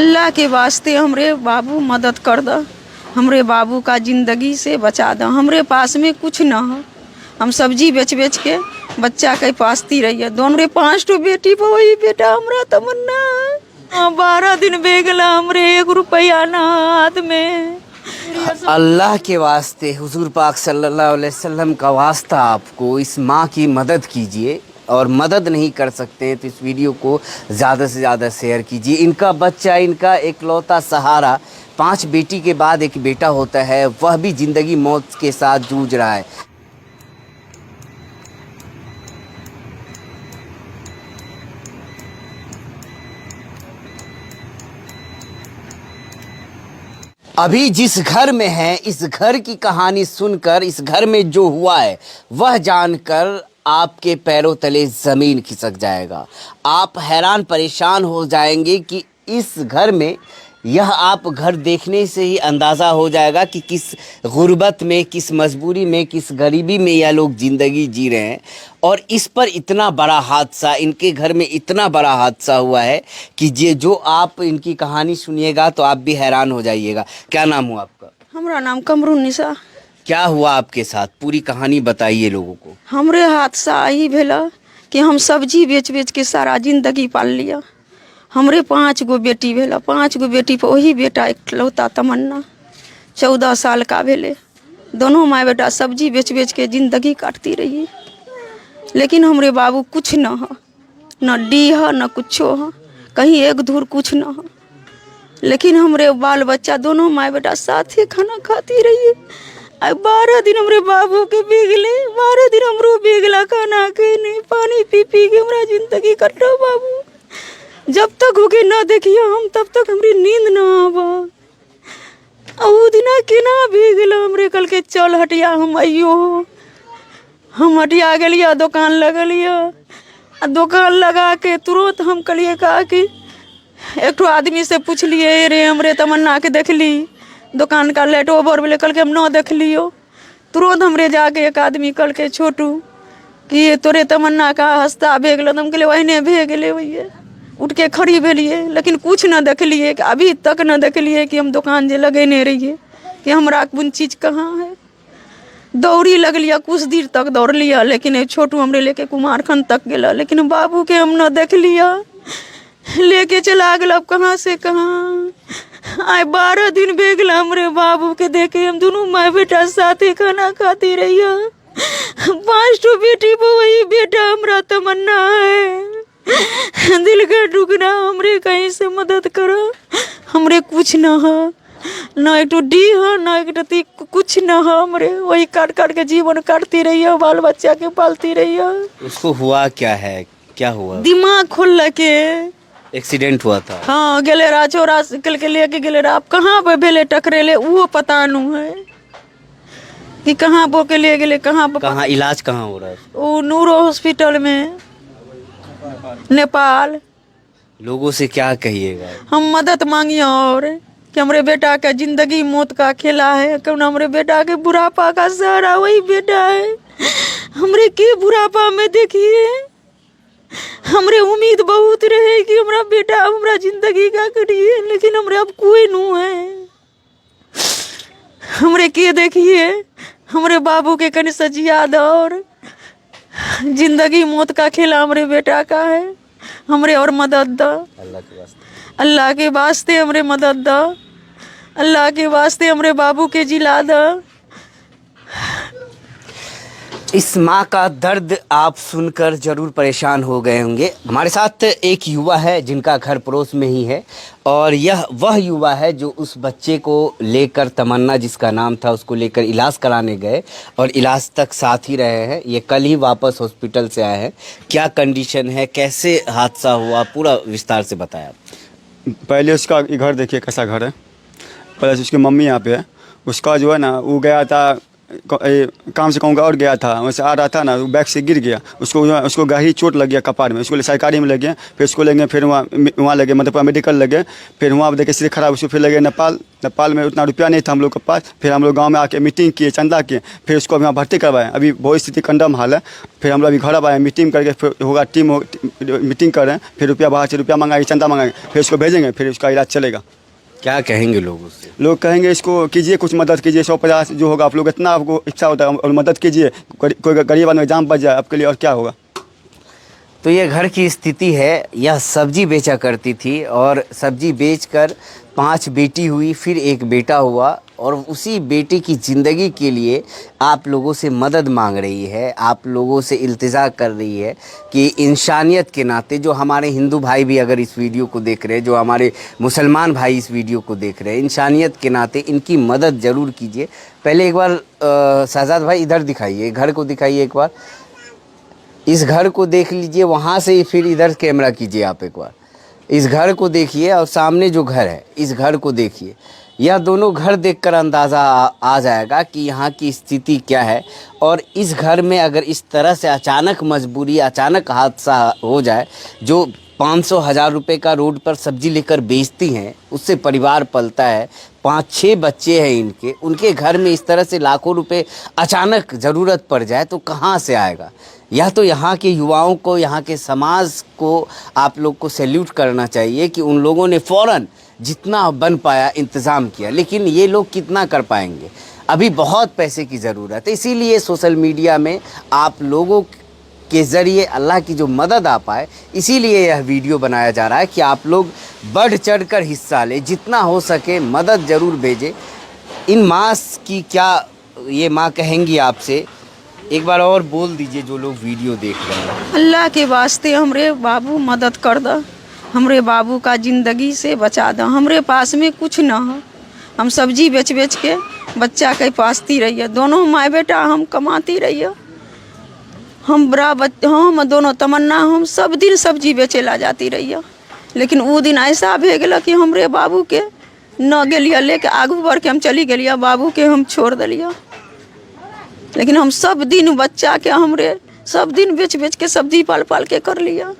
अल्लाह के वास्ते हमरे बाबू मदद कर दो, हमरे बाबू का ज़िंदगी से बचा दो। हमरे पास में कुछ ना हो, हम सब्जी बेच बेच के बच्चा के पासती रही है। दोनों 5 ठो बेटी पर वही बेटा हमरा तमन्ना है। 12 दिन बेगला हमरे 1 रुपया ना हाथ में। अल्लाह के वास्ते हुजूर पाक सल्लल्लाहु अलैहि वसल्लम का वास्ता, आपको इस माँ की मदद कीजिए। और मदद नहीं कर सकते हैं तो इस वीडियो को ज़्यादा से ज़्यादा शेयर कीजिए। इनका बच्चा, इनका एकलौता सहारा, 5 बेटी के बाद एक बेटा होता है, वह भी ज़िंदगी मौत के साथ जूझ रहा है। अभी जिस घर में है, इस घर की कहानी सुनकर, इस घर में जो हुआ है वह जानकर आपके पैरों तले ज़मीन खिसक जाएगा। आप हैरान परेशान हो जाएंगे कि इस घर में, यह आप घर देखने से ही अंदाज़ा हो जाएगा कि किस गुर्बत में, किस मजबूरी में, किस गरीबी में यह लोग ज़िंदगी जी रहे हैं। और इस पर इतना बड़ा हादसा, इनके घर में इतना बड़ा हादसा हुआ है कि ये जो आप इनकी कहानी सुनिएगा तो आप भी हैरान हो जाइएगा। क्या नाम हुआ आपका? हमारा नाम कमरुन्निसा। क्या हुआ आपके साथ? पूरी कहानी बताइए लोगों को। हमरे हादसा यही भेला कि हम सब्जी बेच बेच के सारा जिंदगी पाल लिया। हमरे 5 गो बेटी भेला, 5 गो बेटी पर वही बेटा एकलौता तमन्ना 14 साल का भेले। दोनों माँ बेटा सब्जी बेच बेच के जिंदगी काटती रही। लेकिन हमरे बाबू कुछ न हो, न डी हो न कुछ हो, कहीं एक धूर कुछ न हो। लेकिन हमरे बाल बच्चा दोनों माँ बेटा साथ ही खाना खाती रही। 12 दिन हमरे बाबू के बिगले, 12 दिन हमरो बिगला, खाना के नहीं, पानी पी पी के हमारा जिंदगी कट रहा। बाबू जब तक होके ना देखिए हम, तब तक हमरी नींद ना आवा। ऊ दिना केना बिगला हमरे कल के चल हटिया। हम अइयो हम हटिया गलिया, दुकान लगलिया। दुकान लगा के तुरंत हम कलिए कहा कि एक ठो आदमी से पूछ लिए, रे हमरे तमन्ना के देख ली दुकान का लाइट ओवर बोले, कल के हम ना देख लियो। तुरंत हमरे जाके एक आदमी कल के छोटू कि ये तोरे तमन्ना का हंसता भेगल। हम कहले वही भेगले भैया। उठ के खड़ी भेलिए, लेकिन कुछ न देखलिए, अभी तक न देखलिए कि हम दुकान जे लगेने रहिए कि हमरा कौन चीज़ कहाँ है। दौड़ी लगलिया, कुछ देर तक दौड़ लिया, लेकिन छोटू हमरे लेके कुमारखंड तक गेला, लेकिन बाबू के हम न देख लिया। लेके चला गया कहाँ से कहाँ। 12 दिन बेगला हमरे बाबू के देखे। हम दोनों माँ बेटा साथे खाना खाती रही। 5 ठो बेटी पर वही बेटा हमरा तमन्ना है। दिल का टुकड़ा, हमरे कहीं से मदद करो। हमरे कुछ न हो, न एक डी हो न एक कुछ न हो। हमरे वही काट काट के जीवन काटती रही है, बाल बच्चा के पालती रही है। उसको हुआ क्या है? क्या हुआ? दिमाग खोल के एक्सीडेंट हुआ था। हाँ, गेलेरा चोरा निकल के लेके गेलेरा। आप कहाँ पे भेले टकरेले वो पता नहीं है कि कहाँ पो के ले गेले, कहाँ पे। कहाँ इलाज कहाँ हो रहा है? वो नूरो हॉस्पिटल में, नेपाल। लोगों से क्या कहिएगा? हम मदद मांगिए और कि हमरे बेटा का जिंदगी मौत का खेला है। क्यों हमरे बेटा के बुढ़ापा का सहारा वही बेटा है। हमरे के बुढ़ापा में देखिए, हमरे उम्मीद बहुत रहे कि हमारा बेटा हमारा जिंदगी का करिए, लेकिन हमरे अब कोई नहीं है। हमरे के देखिए, हमरे बाबू के कने सजिया और जिंदगी मौत का खेला हमरे बेटा का है। हमरे और मदद दो, अल्लाह के वास्ते हमरे मदद दो, अल्लाह के वास्ते हमरे बाबू के जिला दो। इस माँ का दर्द आप सुनकर ज़रूर परेशान हो गए होंगे। हमारे साथ एक युवा है जिनका घर पड़ोस में ही है, और यह वह युवा है जो उस बच्चे को लेकर, तमन्ना जिसका नाम था, उसको लेकर इलाज कराने गए और इलाज तक साथ ही रहे हैं। ये कल ही वापस हॉस्पिटल से आए हैं। क्या कंडीशन है, कैसे हादसा हुआ, पूरा विस्तार से बताया। पहले उसका घर देखिए कैसा घर है। पहले उसकी मम्मी यहाँ पे है। उसका जो है ना, वो गया था काम से कहूँगा और गया था, वैसे आ रहा था ना, बैग से गिर गया, उसको गहरी चोट लग गया कपार में, उसको सरकारी में लगे, फिर उसको लेंगे, फिर वहाँ लगे मतलब मेडिकल लगे, फिर वहाँ देखे सीधे खराब, उसको फिर लगे नेपाल में उतना रुपया नहीं था हम लोग के पास, फिर हम लोग गाँव में आके मीटिंग किए, चंदा किए, फिर उसको अभी वहाँ भर्ती करवाएं। अभी बहुत स्थिति कंडम हाल है, फिर हम लोग अभी घर आए, मीटिंग करके फिर होगा मीटिंग करें, फिर रुपया बाहर से रुपया मंगाएंगे, चंदा मंगाएंगे, फिर उसको भेजेंगे, फिर उसका इलाज चलेगा। क्या कहेंगे लोग उससे? लोग कहेंगे इसको कीजिए, कुछ मदद कीजिए, 150 जो होगा आप लोग इतना आपको इच्छा होता है और मदद कीजिए, कोई गरीब आदमी जान बच जाए आपके लिए, और क्या होगा। तो ये घर की स्थिति है। यह सब्जी बेचा करती थी और सब्जी बेचकर 5 बेटी हुई, फिर एक बेटा हुआ, और उसी बेटे की ज़िंदगी के लिए आप लोगों से मदद मांग रही है, आप लोगों से इल्तिजा कर रही है कि इंसानियत के नाते, जो हमारे हिंदू भाई भी अगर इस वीडियो को देख रहे हैं, जो हमारे मुसलमान भाई इस वीडियो को देख रहे हैं, इंसानियत के नाते इनकी मदद ज़रूर कीजिए। पहले एक बार शहजाद भाई इधर दिखाइए, घर को दिखाइए एक बार, इस घर को देख लीजिए, वहाँ से फिर इधर कैमरा कीजिए आप एक बार, इस घर को देखिए और सामने जो घर है इस घर को देखिए। यह दोनों घर देखकर अंदाज़ा आ जाएगा कि यहाँ की स्थिति क्या है। और इस घर में अगर इस तरह से अचानक मजबूरी, अचानक हादसा हो जाए, जो 500,000 रुपये का रोड पर सब्जी लेकर बेचती हैं, उससे परिवार पलता है, 5-6 बच्चे हैं इनके, उनके घर में इस तरह से लाखों रुपए अचानक ज़रूरत पड़ जाए तो कहाँ से आएगा। यह तो यहाँ के युवाओं को, यहाँ के समाज को आप लोग को सैल्यूट करना चाहिए कि उन लोगों ने फ़ौरन जितना बन पाया इंतज़ाम किया। लेकिन ये लोग कितना कर पाएंगे, अभी बहुत पैसे की ज़रूरत है। इसीलिए सोशल मीडिया में आप लोगों के ज़रिए अल्लाह की जो मदद आ पाए, इसीलिए यह वीडियो बनाया जा रहा है कि आप लोग बढ़ चढ़ कर हिस्सा लें, जितना हो सके मदद ज़रूर भेजें। इन माँ की क्या ये माँ कहेंगी आपसे, एक बार और बोल दीजिए जो लोग वीडियो देख रहे हैं। अल्लाह के वास्ते हमरे बाबू मदद कर दो, हमरे बाबू का ज़िंदगी से बचा दो। हमरे पास में कुछ ना हो, हम सब्जी बेच बेच के बच्चा के पासती रहिए, दोनों माँ बेटा हम कमाती रहिए। हम दोनों तमन्ना हम सब दिन सब्जी बेचे ला जाती रहिए, लेकिन वो दिन ऐसा भे गया कि हमरे बाबू के न गेलिए लेके आगू बढ़ के हम चली गेलिए, बाबू के हम छोड़ दिलिए। लेकिन हम सब दिन बच्चा के हमरे सब दिन बेच बेच के सब्जी पाल पाल के कर लिया।